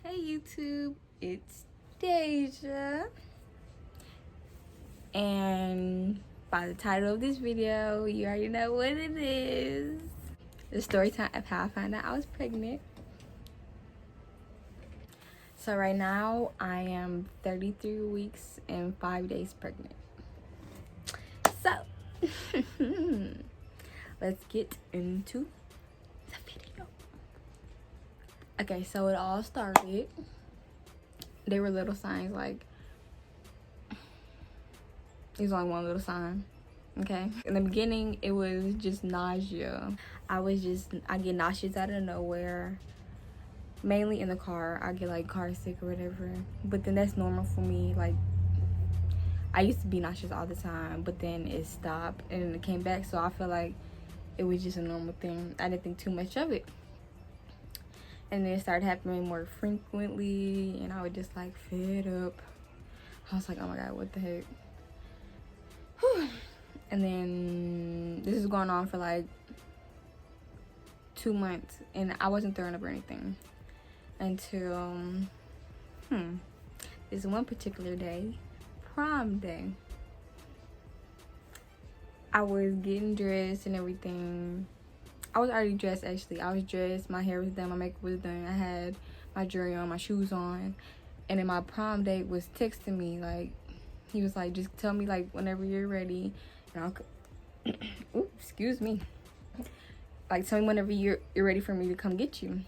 Hey YouTube, it's Deja, and by the title of this video, you already know what it is. The story time of how I found out I was pregnant. So right now, I am 33 weeks and 5 days pregnant. So, let's get into the video. Okay, so it all started. There were little signs like, there's only one little sign, okay? In the beginning, it was just nausea. I get nauseous out of nowhere. Mainly in the car. I get like car sick or whatever. But then that's normal for me. Like, I used to be nauseous all the time, but then it stopped and then it came back. So I feel like it was just a normal thing. I didn't think too much of it. And then it started happening more frequently, and I was just like fed up. I was like, oh my God, what the heck? Whew. And then this is going on for like 2 months, and I wasn't throwing up or anything until this one particular day, prom day. I was getting dressed and everything. I was already dressed, actually. I was dressed, my hair was done, my makeup was done, I had my jewelry on, my shoes on. And then my prom date was texting me, like, he was like, just tell me like whenever you're ready, and I'll ooh, excuse me, like tell me whenever you're ready for me to come get you.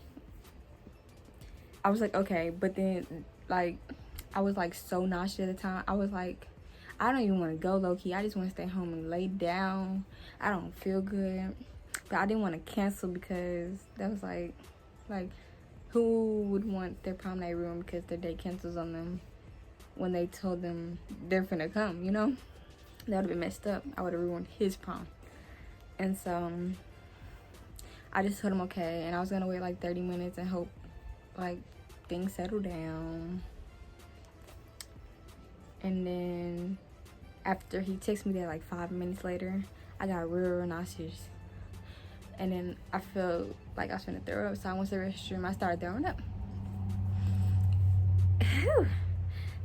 I was like, okay. But then like I was like so nauseous at the time. I was like, I don't even want to go, low-key. I just want to stay home and lay down. I don't feel good. But I didn't want to cancel because that was like who would want their prom night ruined because their date cancels on them when they told them they're finna come, you know? That would have been messed up. I would have ruined his prom. And so I just told him okay, and I was gonna wait like 30 minutes and hope like things settle down. And then after he texted me that like 5 minutes later, I got real nauseous. And then I felt like I was gonna throw up, so I went to the restroom. I started throwing up.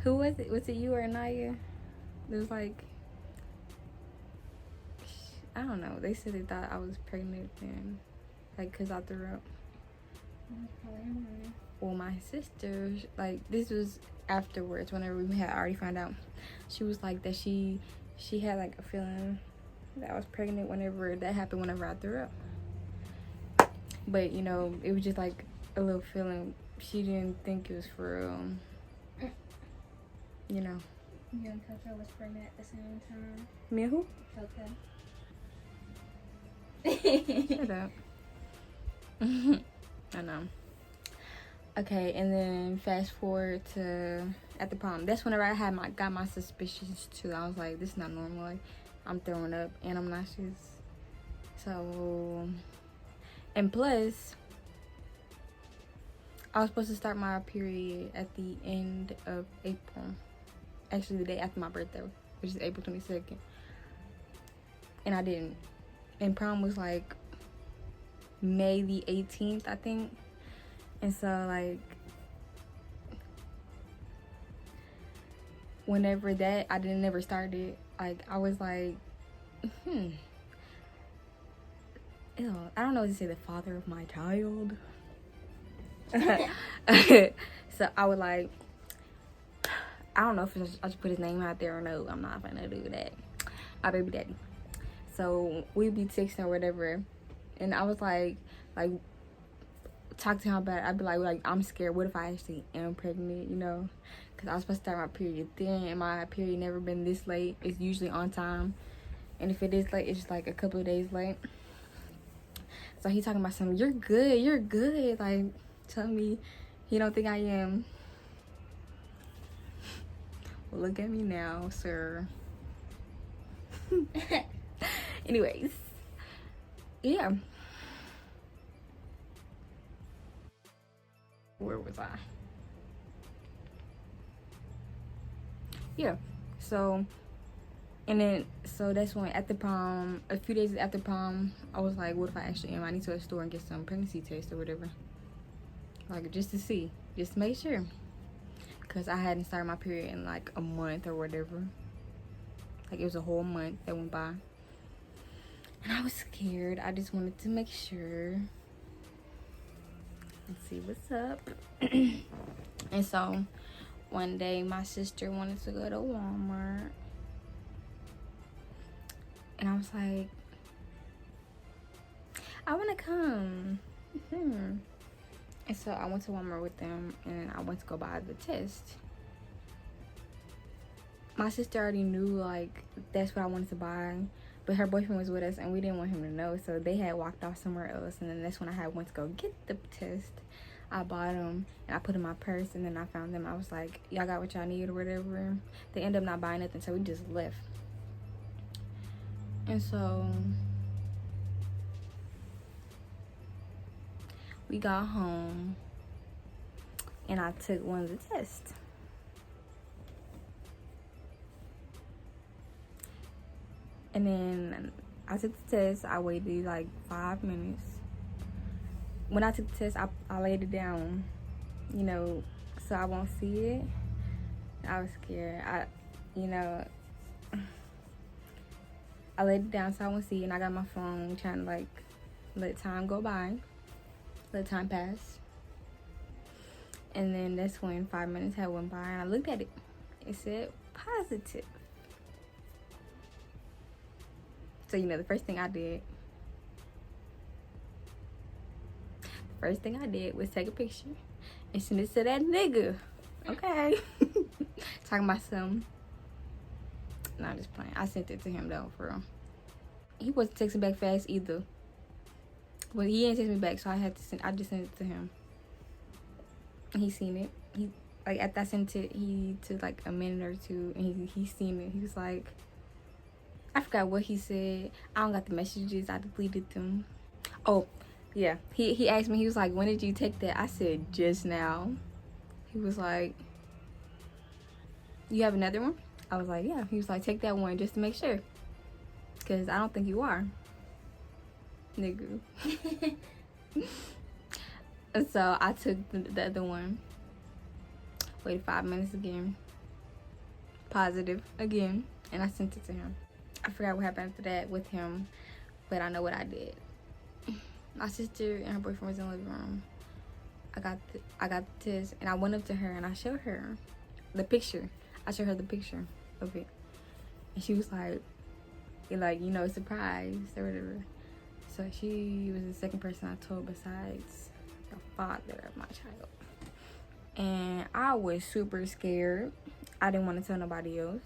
Who was it? Was it you or Anaya? It was like, I don't know. They said they thought I was pregnant then, like, cause I threw up. Well, my sister, like, this was afterwards, whenever we had already found out. She was like that she had like a feeling that I was pregnant whenever that happened, whenever I threw up. But you know, it was just like a little feeling. She didn't think it was for real. You know. You and Coco was pregnant at the same time. Me and who? Coco. Shut up. I know. Okay, and then fast forward to at the prom. That's whenever I had got my suspicions too. I was like, this is not normal. Like, I'm throwing up and I'm nauseous. So, and plus, I was supposed to start my period at the end of April. Actually, the day after my birthday, which is April 22nd. And I didn't. And prom was like May the 18th, I think. And so, like, whenever that, I didn't never started. Like, I was like, ew, I don't know what to say, the father of my child. So I would like, I don't know if I should put his name out there or no. I'm not gonna do that. My baby daddy. So we'd be texting or whatever, and I was like talk to him about it. I'd be like I'm scared. What if I actually am pregnant? You know, because I was supposed to start my period then, and my period never been this late. It's usually on time, and if it is late, it's just like a couple of days late. So he talking about something. You're good. Like, tell me you don't think I am. Well, look at me now, sir. Anyways, yeah. Where was I? Yeah. So, and then, so that's when at the prom, a few days after prom, I was like, what if I actually am? I need to go to the store and get some pregnancy tests or whatever. Like, just to see. just to make sure. Because I hadn't started my period in like a month or whatever. Like it was a whole month that went by. And I was scared. I just wanted to make sure and see what's up. And so one day my sister wanted to go to Walmart. And I was like, I want to come. And so I went to Walmart with them and I went to go buy the test. My sister already knew like that's what I wanted to buy, but her boyfriend was with us and we didn't want him to know, so they had walked off somewhere else. And then that's when I had went to go get the test. I bought them and I put in my purse, and then I found them. I was like, y'all got what y'all need or whatever. They ended up not buying nothing, so we just left. And so we got home and I took one of the tests. And then I took the test. I waited like 5 minutes. When I took the test, I laid it down, you know, so I won't see it. I was scared. I laid it down so I won't see it, and I got my phone trying to like let time go by, let time pass. And then that's when 5 minutes had went by and I looked at it. It said positive. So, you know, the first thing I did was take a picture and send it to that nigga. Okay. Talking about some. No, I'm just playing. I sent it to him though, for real. He wasn't texting back fast either. Well, he didn't text me back, so I just sent it to him. And he seen it. He, like, after I sent it, he took like a minute or two and he seen it. He was like, I forgot what he said. I don't got the messages. I deleted them. Oh, yeah. He asked me, he was like, when did you take that? I said, just now. He was like, you have another one? I was like, yeah. He was like, take that one just to make sure. Because I don't think you are. Nigga. And so I took the other one. Waited 5 minutes again. Positive again. And I sent it to him. I forgot what happened after that with him, but I know what I did. My sister and her boyfriend was in the living room. I got the test, and I went up to her and I showed her the picture. I showed her the picture of it, and she was like, you know, surprised or whatever. So she was the second person I told besides the father of my child. And I was super scared. I didn't want to tell nobody else.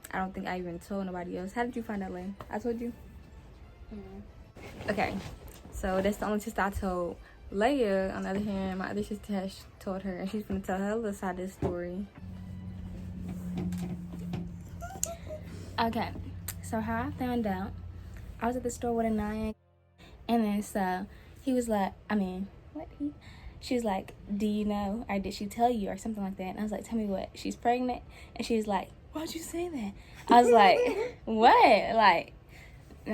I don't think I even told nobody else. How did you find out, Lynn? I told you? Okay. So that's the only sister I told. Leia, on the other hand, my other sister has told her, and she's going to tell her little side of the story. Okay. So how I found out, I was at the store with Anaya, and then so he was like, she was like, do you know, or did she tell you, or something like that? And I was like, tell me what? She's pregnant? And she's like, why'd you say that? I was like, what? Like,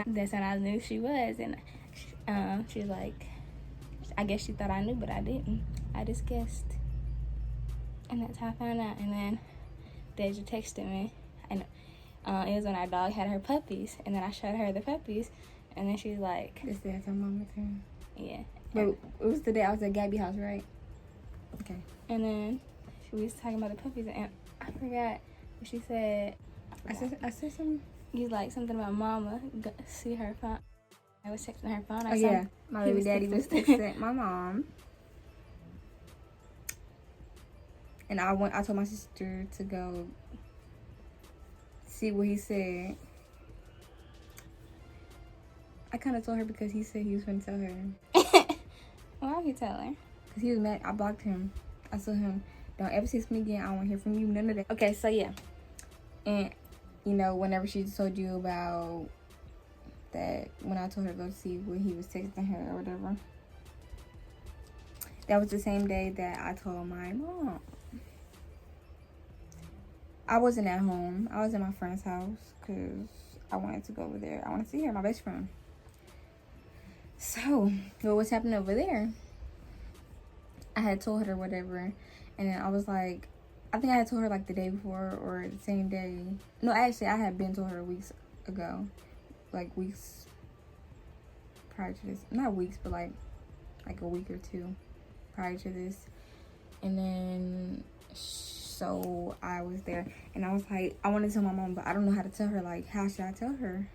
that's when I knew she was. And she was like, I guess she thought I knew, but I didn't. I just guessed. And that's how I found out. And then Deja texted me. And it was when our dog had her puppies. And then I showed her the puppies. And then she was like, This day at her mama's here. yeah. But it was the day I was at Gabby house, right? Okay. And then we was talking about the puppies, and I forgot what she said. I said something. He's like something about mama. See her phone. I was texting her phone. Oh yeah, my baby daddy was texting my mom, and I told my sister to go see what he said. I kind of told her because he said he was going to tell her. Why would you tell her? Because he was mad. I blocked him. I told him, don't ever text me again. I don't want to hear from you. None of that. Okay, so yeah. And, you know, whenever she told you about that, when I told her to go see what he was texting her or whatever, that was the same day that I told my mom. I wasn't at home. I was at my friend's house because I wanted to go over there. I wanted to see her, my best friend. So, what was happening over there I had told her whatever, and then I was like, I think I had told her like the day before or the same day. No, actually, I had been told her weeks ago, like weeks prior to this. Not weeks, but like a week or two prior to this. And then so I was there, and I was like, I wanted to tell my mom, but I don't know how to tell her. Like, how should I tell her?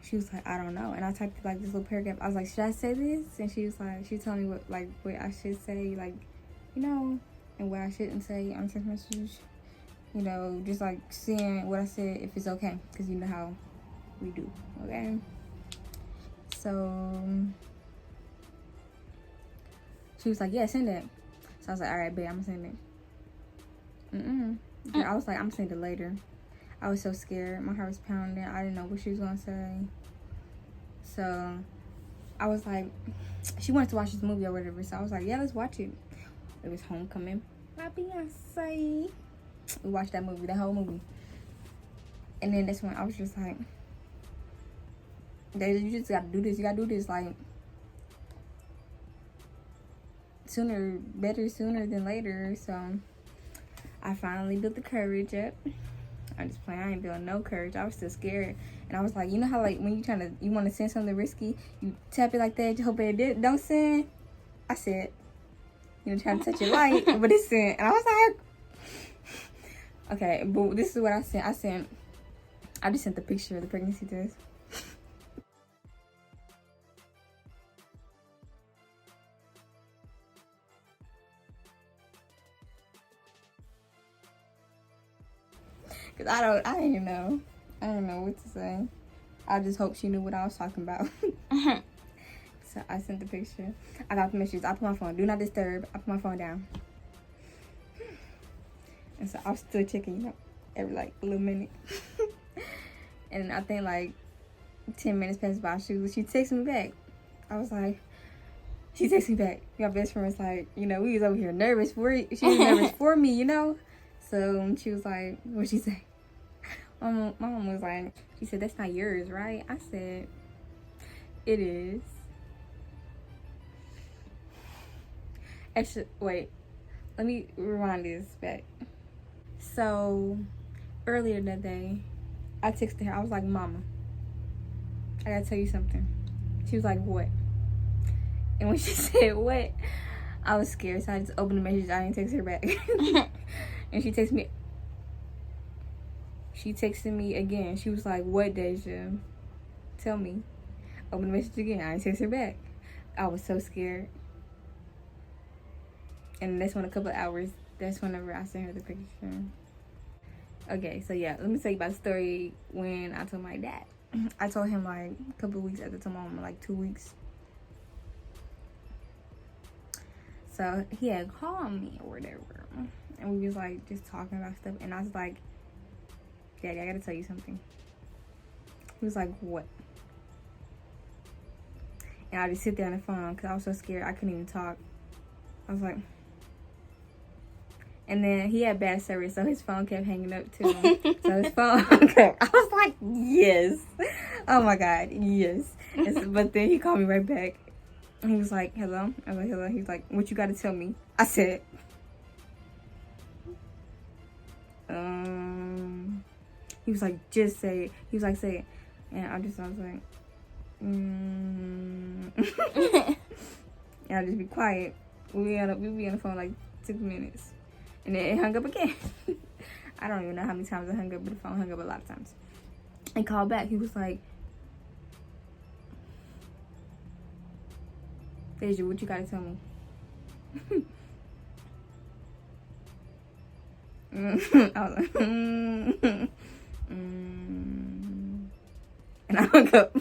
She was like, I don't know. And I typed like this little paragraph. I was like, should I say this? And she was like, she told me what I should say, like, you know, and what I shouldn't say on text message. You know, just like seeing what I said, if it's okay, because you know how we do, okay? So she was like, yeah, send it. So I was like, all right, babe, I'm gonna send it. I was like, I'm gonna send it later. I was so scared. My heart was pounding. I didn't know what she was gonna say. So I was like, she wanted to watch this movie or whatever. So I was like, yeah, let's watch it. It was Homecoming by Beyonce. We watched that movie, the whole movie. And then this one, I was just like, you just gotta do this. You gotta do this, like, sooner than later. So I finally built the courage up. I'm just playing. I ain't building no courage. I was still scared. And I was like, you know how like when you want to send something risky, you tap it like that, you hope it don't send. I said, you know, trying to touch it light, but it sent. And I was like, okay, but this is what I sent. I just sent the picture of the pregnancy test. Cause I don't know. I don't know what to say. I just hope she knew what I was talking about. So I sent the picture. I got the messages. I put my phone, do not disturb. I put my phone down. And so I was still checking, you know, every like little minute. And I think like 10 minutes passed by. She texted me back. I was like, she texted me back. My best friend was like, you know, we was over here nervous for you. She was nervous for me, you know. So she was like, what'd she say? My mom was like, she said, that's not yours, right? I said, it is. Actually, wait, let me rewind this back. So earlier that day, I texted her. I was like, Mama, I gotta tell you something. She was like, what? And when she said what, I was scared, so I just opened the message. I didn't text her back. And she texted me again. She was like, what, Deja? Tell me. Open the message again. I didn't text her back. I was so scared. And that's when a couple of hours, that's whenever I sent her the picture. Okay, so yeah, let me tell you about the story when I told my dad. I told him like a couple of weeks after I told my mom, like 2 weeks. So he had called me or whatever. And we was like just talking about stuff. And I was like, Daddy, I gotta tell you something. He was like, what? And I just sit there on the phone because I was so scared I couldn't even talk. I was like, and then he had bad service, so his phone kept hanging up too. So his phone, okay. I was like, yes. Oh my God, yes. But then he called me right back. And he was like, hello? I was like, hello. He was like, what you gotta tell me? I said, he was like, just say it. He was like, say it. And I was like, and I'll just be quiet. We be on the phone like 6 minutes. And then it hung up again. I don't even know how many times I hung up, but the phone hung up a lot of times. And called back. He was like, Deja, what you gotta tell me? I was like, and I hung up.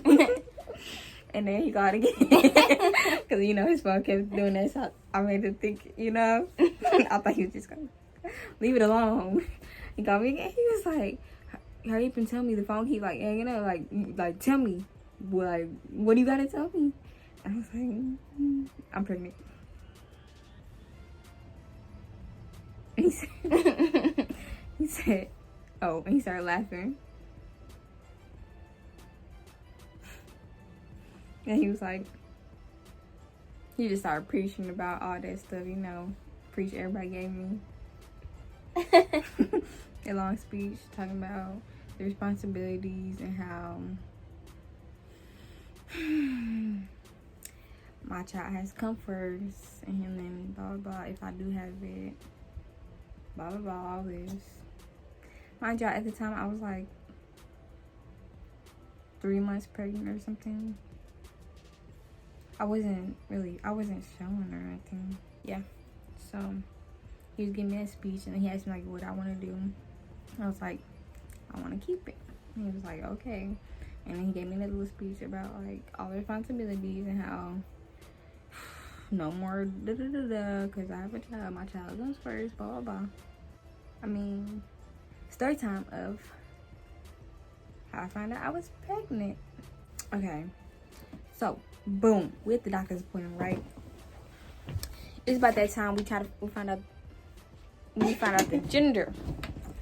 And then he called again. Because, you know, his phone kept doing that. So I made him think, you know. I thought he was just going to leave it alone. He called me again. He was like, hurry up and tell me. The phone keep like hanging up. Like tell me. Like, what do you got to tell me? I was like, I'm pregnant. And he said, oh, and he started laughing. And he was like, he just started preaching about all that stuff, you know, preach everybody gave me. A long speech talking about the responsibilities and how my child has come first, and then blah blah blah. If I do have it, blah blah blah, all this. Mind y'all, at the time I was like 3 months pregnant or something. I wasn't showing or anything. Yeah. So he was giving me that speech, and then he asked me like what I want to do. I was like, I want to keep it. And he was like, okay. And then he gave me another little speech about like all the responsibilities and how no more da da da da, because I have a child. My child comes first. Blah blah blah. I mean, story time of how I found out I was pregnant. Okay, so boom, we at the doctor's appointment, right? It's about that time we found out the gender.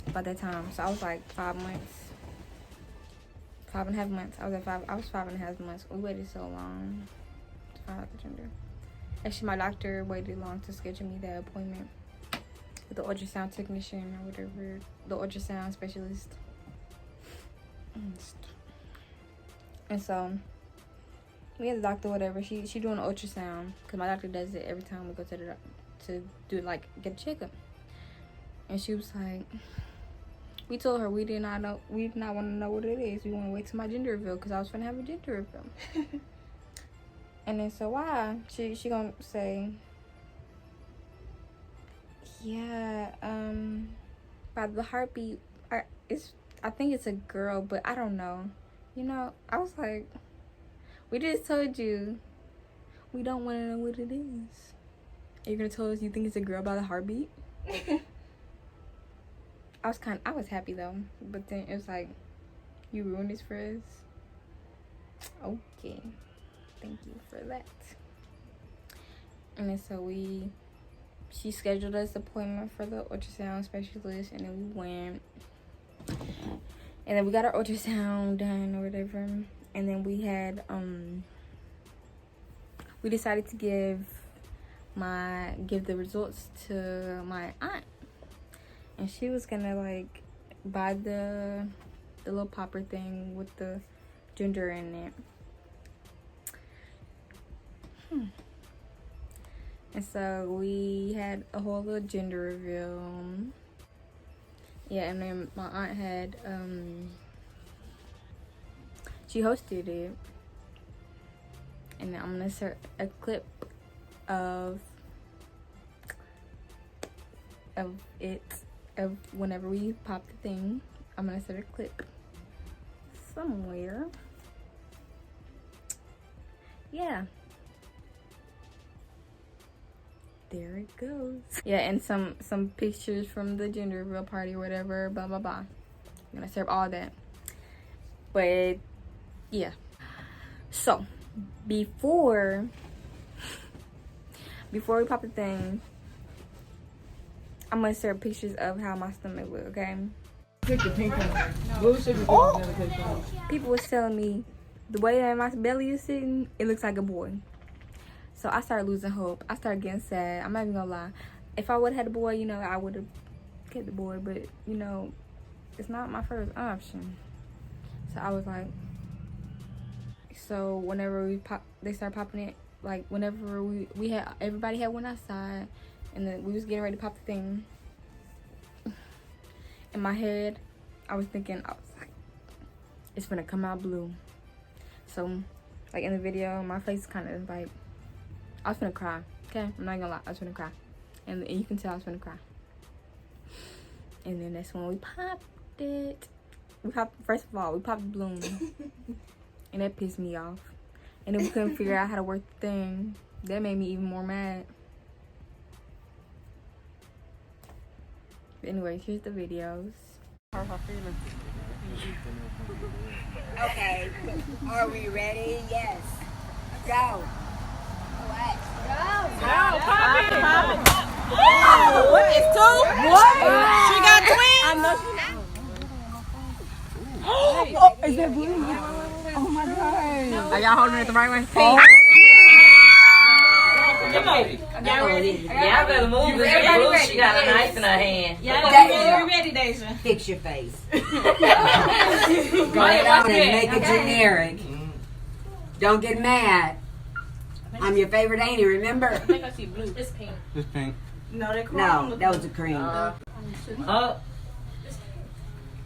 About that time, so I was like 5 months, 5.5 months. I was 5.5 months. We waited so long to find out the gender. Actually, my doctor waited long to schedule me that appointment with the ultrasound technician or whatever, the ultrasound specialist. And so we had the doctor, whatever. She doing an ultrasound because my doctor does it every time we go to the doctor to do like get a checkup. And she was like, we told her we did not want to know what it is. We want to wait till my gender reveal because I was finna have a gender reveal. And then so why she gonna say, yeah, by the heartbeat, I think it's a girl, but I don't know. You know, I was like, we just told you we don't want to know what it is. You're gonna tell us you think it's a girl by the heartbeat? I was happy though, but then it was like, you ruined this for us. Okay, thank you for that. And then so she scheduled us an appointment for the ultrasound specialist, and then we went, and then we got our ultrasound done or whatever, and then we had we decided to give the results to my aunt. And she was gonna like buy the little popper thing with the ginger in it. And so we had a whole little gender reveal. Yeah, and then my aunt had she hosted it. And I'm gonna insert a clip of it. Of whenever we pop the thing. I'm gonna set a clip somewhere. Yeah, there it goes. Yeah, and some pictures from the gender reveal party or whatever, blah blah blah. I'm gonna serve all that. But yeah, so before we pop the thing, I'm gonna share pictures of how my stomach look, okay? Pick the pink one. People was telling me the way that my belly is sitting, it looks like a boy. So I started losing hope. I started getting sad. I'm not even gonna lie. If I would have had a boy, you know, I would have kept the boy, but you know, it's not my first option. So I was like, so whenever they started popping it, like whenever we had, everybody had one outside. And then we was getting ready to pop the thing. In my head, I was thinking, I was like, it's gonna come out blue. So, like in the video, my face kind of like, I was gonna cry. Okay, I'm not gonna lie, I was gonna cry. And you can tell I was gonna cry. And then that's when we popped it. First of all, we popped the balloon. And that pissed me off. And then we couldn't figure out how to work the thing. That made me even more mad. But anyways, here's the videos. Okay, are we ready? Yes. Go. What? Go. Pop it. What is two? What? She got twins? I know she. Oh, is that blue? Oh my god. Are y'all holding it the right way? Oh. Okay. Y'all ready? Y'all better move. This Everybody blue, ready? she got a Yes. knife in her hand. Y'all ready, Deja? Fix your face. Go Wait, ahead what's on and that? make it generic. Don't get mad. I'm your favorite auntie, remember? I think I see blue. It's pink. It's pink. No, that No, that was a cream.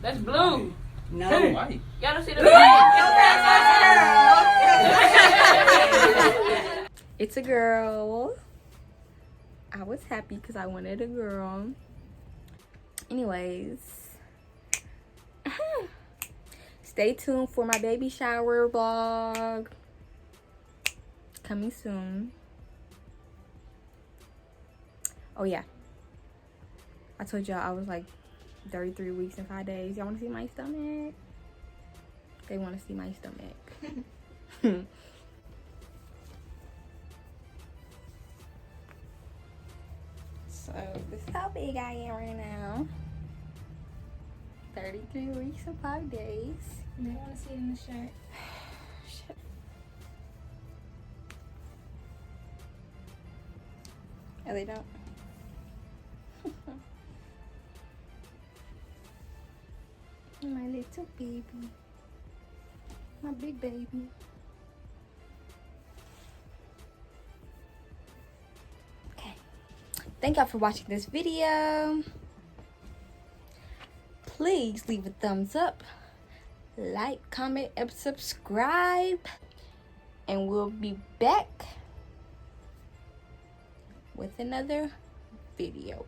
That's blue. No. White. Y'all don't see the It's a girl. I was happy because I wanted a girl. Anyways, stay tuned for my baby shower vlog coming soon. Oh yeah, I told y'all I was like 33 weeks and 5 days. Y'all want to see my stomach? They want to see my stomach. So this is how big I am right now. 33 weeks and 5 days. They want to see it in the shirt. Oh, they don't. My little baby. My big baby. Okay. Thank y'all for watching this video. Please leave a thumbs up, like, comment, and subscribe. And we'll be back with another video.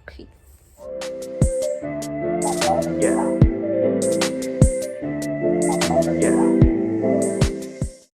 Peace.